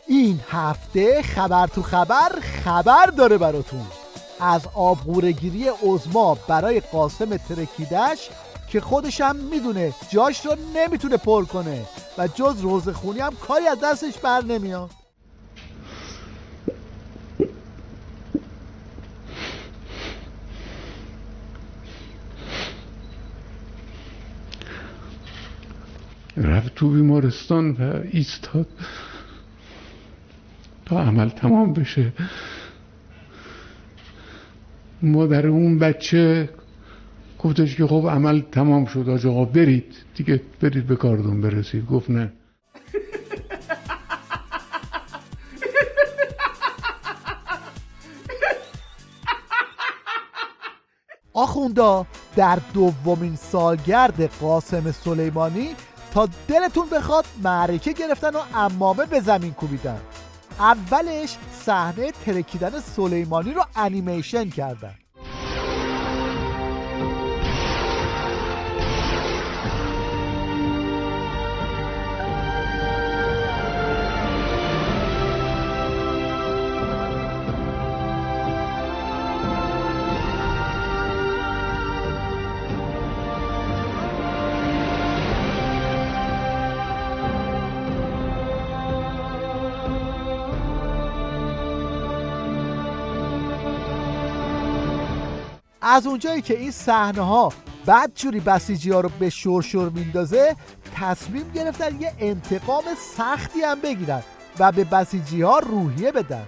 این هفته خبر تو خبر داره براتون از آبغوره‌گیری عظما برای قاسم ترکیدش که خودش هم میدونه جاش رو نمیتونه پر کنه و جز روزخونی هم کاری از دستش بر نمیاد. رفت تو بیمارستان و ایستاد تا عمل تمام بشه. مادر اون بچه گفتش که خب عمل تمام شد آج آقا برید دیگه، برید به کارتون برسید. گفت نه. آخوندا در دومین سالگرد قاسم سلیمانی تا دلتون بخواد معرکه گرفتن و عمامه به زمین کوبیدن. اولش صحنه ترکیدن سلیمانی رو انیمیشن کردن. از اونجایی که این صحنه ها بدجوری بسیجی ها رو به شرشر میندازه، تصمیم گرفتن یه انتقام سختی هم بگیرن و به بسیجی ها روحیه بدن.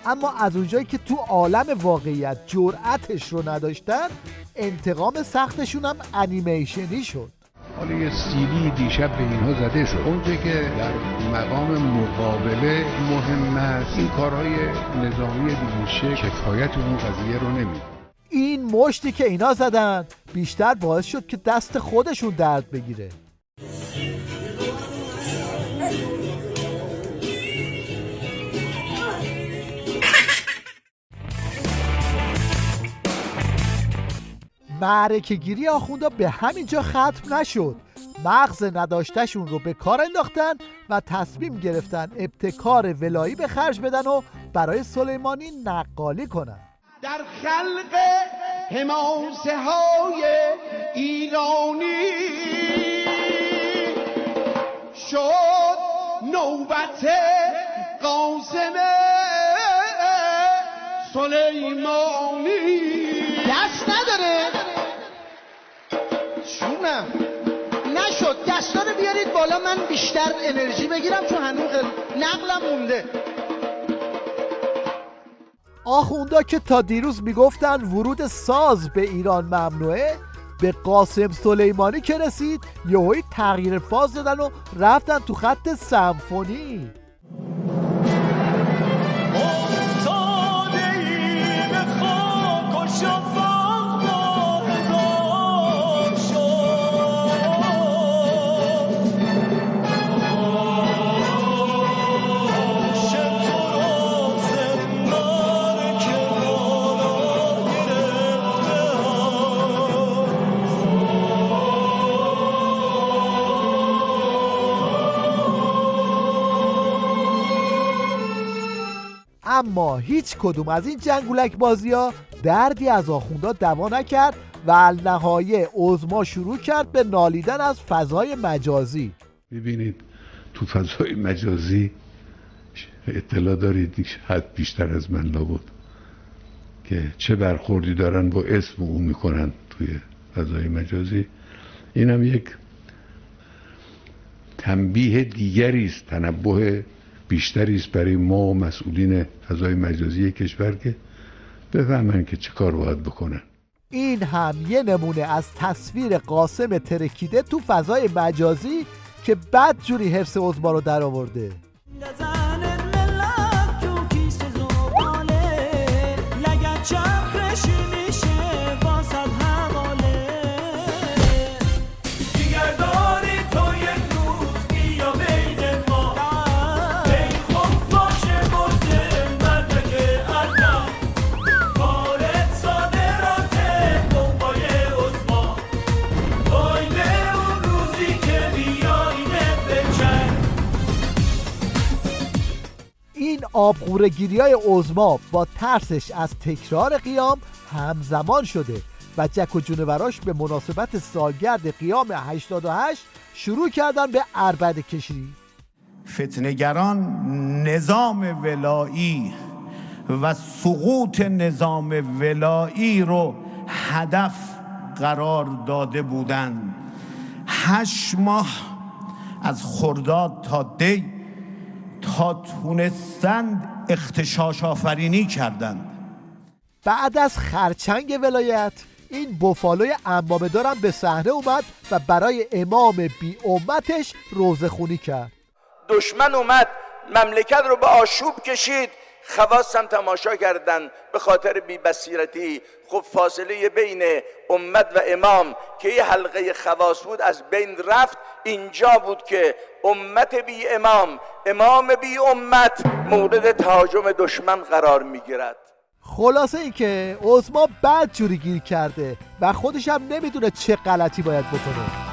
اما از اونجایی که تو عالم واقعیت جرأتش رو نداشتن، انتقام سختشون هم انیمیشنی شد. حالا یه سیلی دیشب به اینها زده شد. اونجا که در مقام مقابله مهم است، این کارهای نظامی دیگه کفایت اون قضیه رو نمیده. این مشتی که اینا زدن بیشتر باعث شد که دست خودشون درد بگیره. معرکه گیری آخوندا به همینجا ختم نشد. مغز نداشتشون رو به کار انداختن و تصمیم گرفتن ابتکار ولایی به خرج بدن و برای سلیمانی نقالی کنن. در خلق حماسه های ایرانی شد نوبت قاسم سلیمانی. دست نداره چونم نشد. دستا رو بیارید بالا من بیشتر انرژی بگیرم چون هنوز نقلم مونده. آخوندا که تا دیروز میگفتن ورود ساز به ایران ممنوعه، به قاسم سلیمانی که رسید یهویی تغییر فاز دادن و رفتن تو خط سمفونی. اما هیچ کدوم از این جنگولک بازی ها دردی از آخوندا دوا نکرد و النهایه عظما شروع کرد به نالیدن از فضای مجازی. ببینید تو فضای مجازی اطلاع دارید حد بیشتر از من لابد که چه برخوردی دارن با اسم اون میکنن توی فضای مجازی. اینم یک تنبیه دیگری است، تنبه بیشتری است برای ما مسئولین فضای مجازی کشور که بفهمن که چه کار باید بکنن. این هم یه نمونه از تصویر قاسم ترکیده تو فضای مجازی که بدجوری حرص عظما رو در آورده. این آبغوره‌گیری‌های عظما با ترسش از تکرار قیام همزمان شده و جک و جونوراش به مناسبت سالگرد قیام 88 شروع کردن به عربده کشی. فتنه‌گران نظام ولایی و سقوط نظام ولایی رو هدف قرار داده بودند. 8 ماه از خرداد تا دی تا تونستند اغتشاش آفرینی کردند. بعد از خرچنگ ولایت این بوفالوی امامه‌دار هم به صحنه اومد و برای امام بی امتش روزه خونی کرد. دشمن اومد مملکت رو به آشوب کشید، خواص هم تماشا کردن به خاطر بی بصیرتی. خب فاصله بین امت و امام که یه حلقه خواص بود از بین رفت. اینجا بود که امت بی امام، امام بی امت مورد تهاجم دشمن قرار میگیرد. خلاصه این که عظما بد جوری گیر کرده و خودش هم نمیدونه چه غلطی باید بکنه.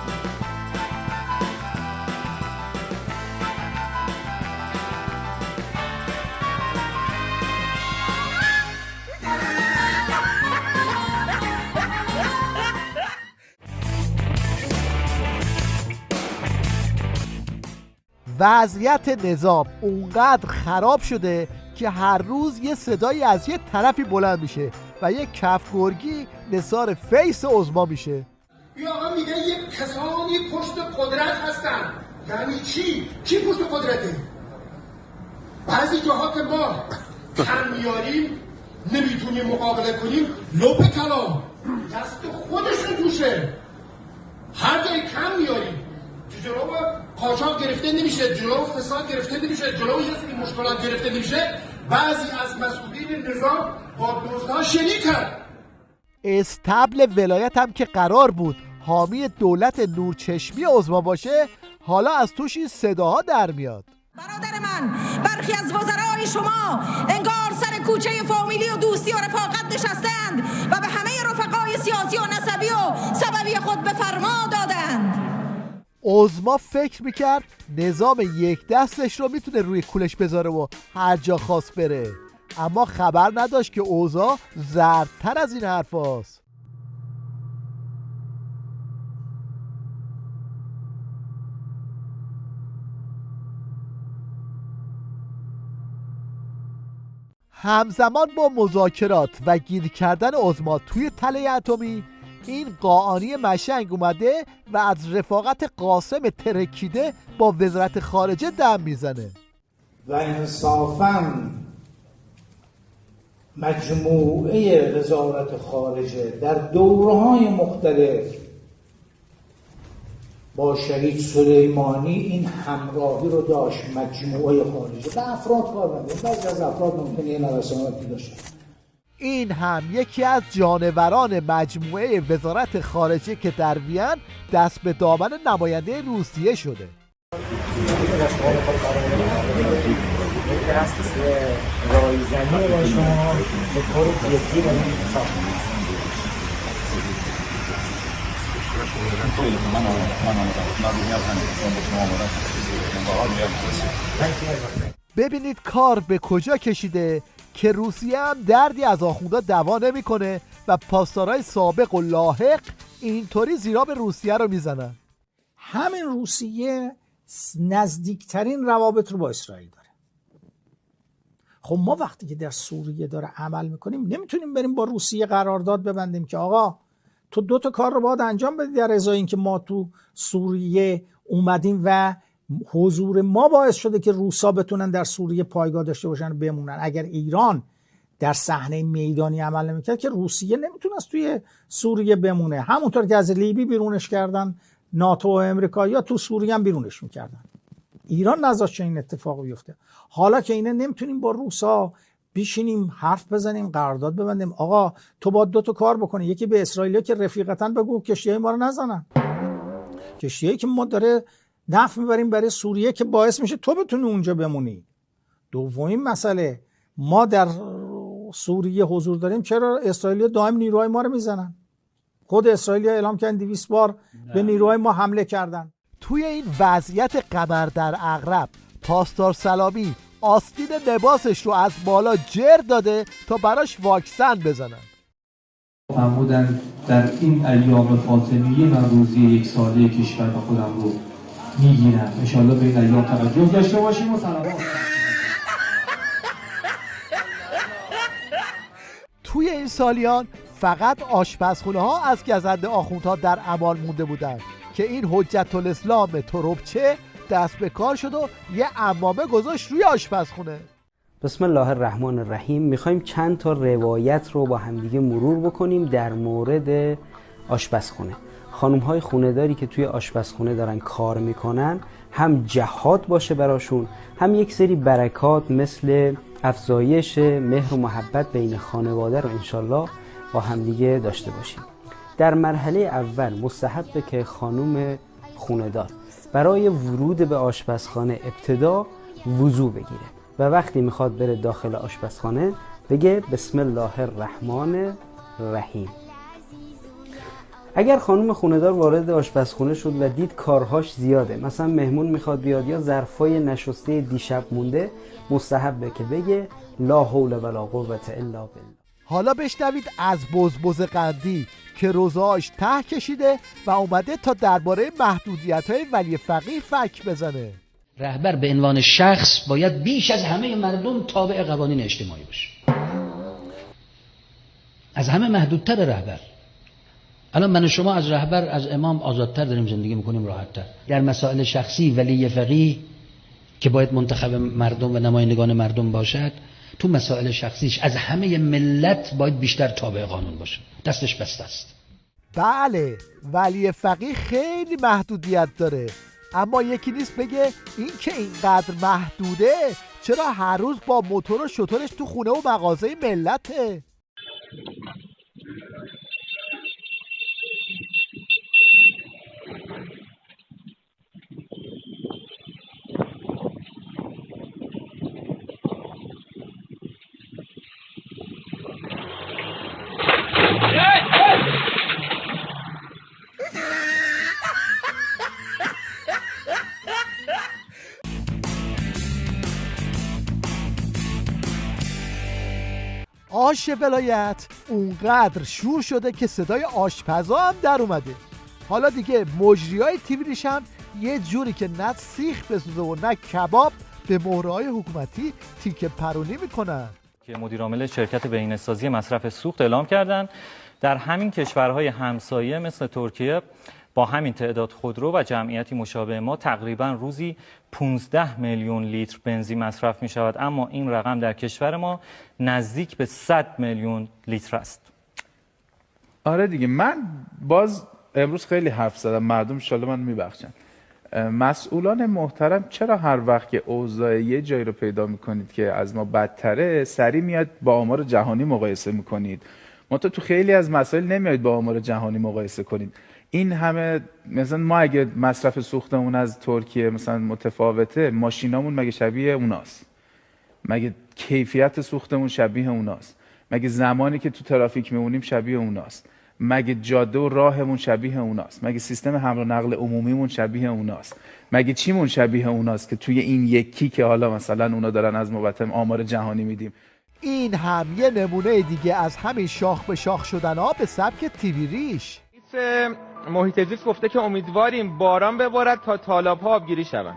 وضعیت نظام اونقدر خراب شده که هر روز یه صدایی از یه طرفی بلند میشه و یه کفگرگی نثار فیس عظما میشه. بیا آقا میگه یه کسانی پشت قدرت هستن. یعنی چی؟ کی پشت قدرته؟ بعضی جاها که ما کم میاریم نمیتونیم مقابله کنیم، لپ کلام دست خودشون توشه. هر جای کم میاریم جلو قاچاق گرفته نمیشه، جلو فساد گرفته نمیشه، جلو یه سری مشکلات گرفته نمیشه، بعضی از مسئولین نظام با دزدها شلیک کرد. استبل ولایت هم که قرار بود حامی دولت نورچشمی عظما باشه، حالا از توش این صداها در میاد. برادر من، برخی از وزرای شما انگار سر کوچه فامیلی و دوستی و رفاقت نشستند و به همه رفقای سیاسی و نسبی و سببی خود به فرما دادند. عظما فکر میکرد نظام یک دستش رو میتونه روی کولش بذاره و هر جا خواست بره، اما خبر نداشت که اوضاع زردتر از این حرف هاست. همزمان با مذاکرات و گیر کردن عظما توی تله اتمی، این قاآنی مشنگ اومده و از رفاقت قاسم ترکیده با وزارت خارجه دم میزنه و انصافاً مجموعه وزارت خارجه در دوره‌های مختلف با شهید سلیمانی این همراهی رو داشت. مجموعه خارجه به افراد کار نمی‌کنه، بعضی از افراد ممکنه یه نوساناتی داشته. این هم یکی از جانوران مجموعه وزارت خارجه که در وین دست به دامن نماینده روسیه شده. ببینید کار به کجا کشیده که روسیه هم دردی از آخوندا دوا نمیکنه و پاسدارای سابق و لاحق اینطوری زیرا به روسیه رو میزنن. همین روسیه نزدیکترین روابط رو با اسرائیل داره. خب ما وقتی که در سوریه داره عمل میکنیم نمیتونیم بریم با روسیه قرارداد ببندیم که آقا تو 2 تا کار رو باید انجام بدی در ازای این که ما تو سوریه اومدیم و حضور ما باعث شده که روسا بتونن در سوریه پایگاه داشته باشن و بمونن. اگر ایران در صحنه میدانی عمل نمیکرد که روسیه نمیتونه از توی سوریه بمونه. همونطور که از لیبی بیرونش کردن ناتو و امریکایی‌ها، تو سوریه هم بیرونش میکردن. ایران نذاشت این اتفاق بیفته. حالا که اینه نمیتونیم با روسا بشینیم حرف بزنیم قرارداد ببندیم. آقا تو باید 2 تا کار بکنی. یکی به اسرائیلیا که رفیقتاً بگو کشتی‌های ما رو نزنن، کشتی‌هایی که ما داره نفت میبریم برای سوریه که باعث میشه تو بتونی اونجا بمونی. دومین مسئله، ما در سوریه حضور داریم، چرا اسرائیلیا دائم نیروهای ما رو میزنن؟ خود اسرائیلیا اعلام کردن 200 بار به نیروهای ما حمله کردن. توی این وضعیت قمر در عقرب پاسدار سلامی آستین لباسش رو از بالا جر داده تا براش واکسن بزنن. فرمودن در این ایام فاطمیه من روزی 1 ساله کشور و خودم رو میگیرم. انشاءالله به این ایام توجه داشته باشیم و سلامات. توی این سالیان فقط آشپزخونه ها از گزنده آخوندها در امان مونده بودن که این حجت الاسلام تربچه دست به کار شد و یه عمامه گذاشت روی آشپزخونه. بسم الله الرحمن الرحیم. میخوایم چند تا روایت رو با همدیگه مرور بکنیم در مورد آشپزخونه. خانم‌های خونه‌داری که توی آشپزخونه دارن کار میکنن، هم جهاد باشه براشون، هم یک سری برکات مثل افزایش مهر و محبت بین خانواده رو انشالله با همدیگه داشته باشیم. در مرحله اول مستحبه که خانم خونه‌دار برای ورود به آشپزخانه ابتدا وضو بگیره و وقتی میخواد بره داخل آشپزخانه بگه بسم الله الرحمن الرحیم. اگر خانم خونه‌دار وارد آشپزخونه شد و دید کارهاش زیاده، مثلا مهمون میخواد بیاد یا ظرفای نشسته دیشب مونده، مستحبه که بگه لا حول ولا قوة الا بالله. حالا بشنوید از بزبز قندی که روزهاش ته کشیده و اومده تا درباره محدودیت‌های ولی فقیه فک بزنه. رهبر به عنوان شخص باید بیش از همه مردم تابع قوانین اجتماعی باشه. از همه محدودتر رهبر. الان من و شما از رهبر، از امام آزادتر داریم زندگی میکنیم، راحتتر. در مسائل شخصی ولی فقیه که باید منتخب مردم و نمایندگان مردم باشد، تو مسائل شخصیش از همه ملت باید بیشتر تابع قانون باشه. دستش بسته است. بله، ولی فقیه خیلی محدودیت داره، اما یکی نیست بگه این که اینقدر محدوده چرا هر روز با موتور و شترش تو خونه و مغازه ملته. آش ولایت اونقدر شور شده که صدای آشپزا هم در اومده. حالا دیگه مجریای تیویش هم یه جوری که نه سیخ بسوزه و نه کباب به مهره‌های حکومتی تیکه پرونی میکنن. که مدیر عامل شرکت بهینه‌سازی مصرف سوخت اعلام کردن در همین کشورهای همسایه مثل ترکیه با همین تعداد خودرو و جمعیتی مشابه ما تقریبا روزی 15 میلیون لیتر بنزین مصرف می شود، اما این رقم در کشور ما نزدیک به 100 میلیون لیتر است. آره دیگه، من باز امروز خیلی حرف زدم، مردم انشالله من میبخشن. مسئولان محترم، چرا هر وقت که اوضاع یه جایی رو پیدا میکنید که از ما بدتره سریع میاد با آمار جهانی مقایسه میکنید؟ تو خیلی از مسائل نمیاید با آمار جهانی مقایسه کنید. این همه مثلا ما اگه مصرف سوختمون از ترکیه مثلا متفاوته، ماشینامون مگه شبیه اوناست؟ مگه کیفیت سوختمون شبیه اوناست؟ مگه زمانی که تو ترافیک میمونیم شبیه اوناست؟ مگه جاده و راهمون شبیه اوناست؟ مگه سیستم حمل و نقل عمومیمون شبیه اوناست؟ مگه چیمون شبیه اوناست که توی این یکی که حالا مثلا اونا دارن از ما آمار جهانی میدیم؟ این هم یه نمونه دیگه از همین شاخ به شاخ شدن ها به سبک تیوی ریش. محیط زیست گفته که امیدواریم باران ببارد تا تالاب‌ها آبگیری شوند.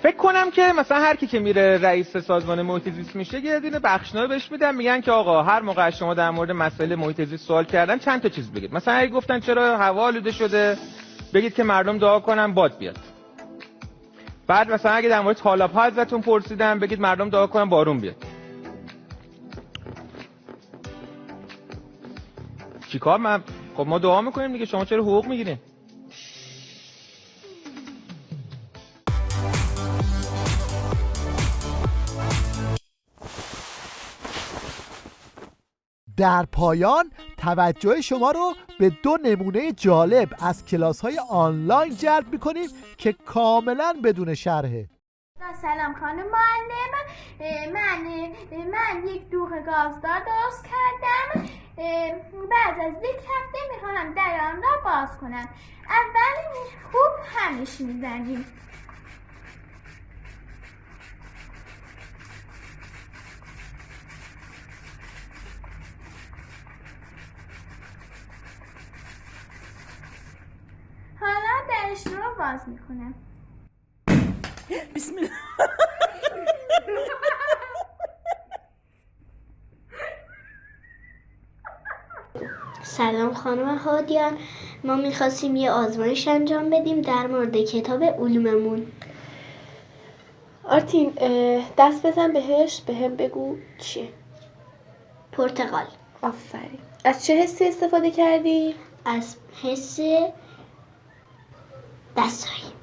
فکر کنم که مثلا هر کی که میره رئیس سازمان محیط زیست میشه یه دونه بخشنامه بهش میدن، میگن که آقا هر موقع شما در مورد مسئله محیط زیست سوال کردن چند تا چیز بگید. مثلا اگه گفتن چرا هوا آلوده شده، بگید که مردم دعا کنن باد بیاد. بعد مثلا اگه در مورد تالاب‌ها ازتون پرسیدن، بگید مردم دعا کنن بارون بیاد. چیکار خب ما دعا میکنیم دیگه، شما چرا حقوق میگیرین؟ در پایان توجه شما رو به 2 نمونه جالب از کلاس‌های آنلاین جلب می‌کنیم که کاملاً بدون شرحه. سلام خانم معلم. من یک دوغ گازدار درست کردم. بعد از یک هفته میخوام در آن را باز کنم. اول خوب همش میزنیم. حالا درش رو باز میکنم. بسم الله. سلام خانم هادیان، ما میخواستیم یه آزمایش انجام بدیم در مورد کتاب علوممون. آرتین دست بزن بهش، بهم بگو چیه؟ پرتقال. آفرین. از چه حسی استفاده کردی؟ از حس دستایی.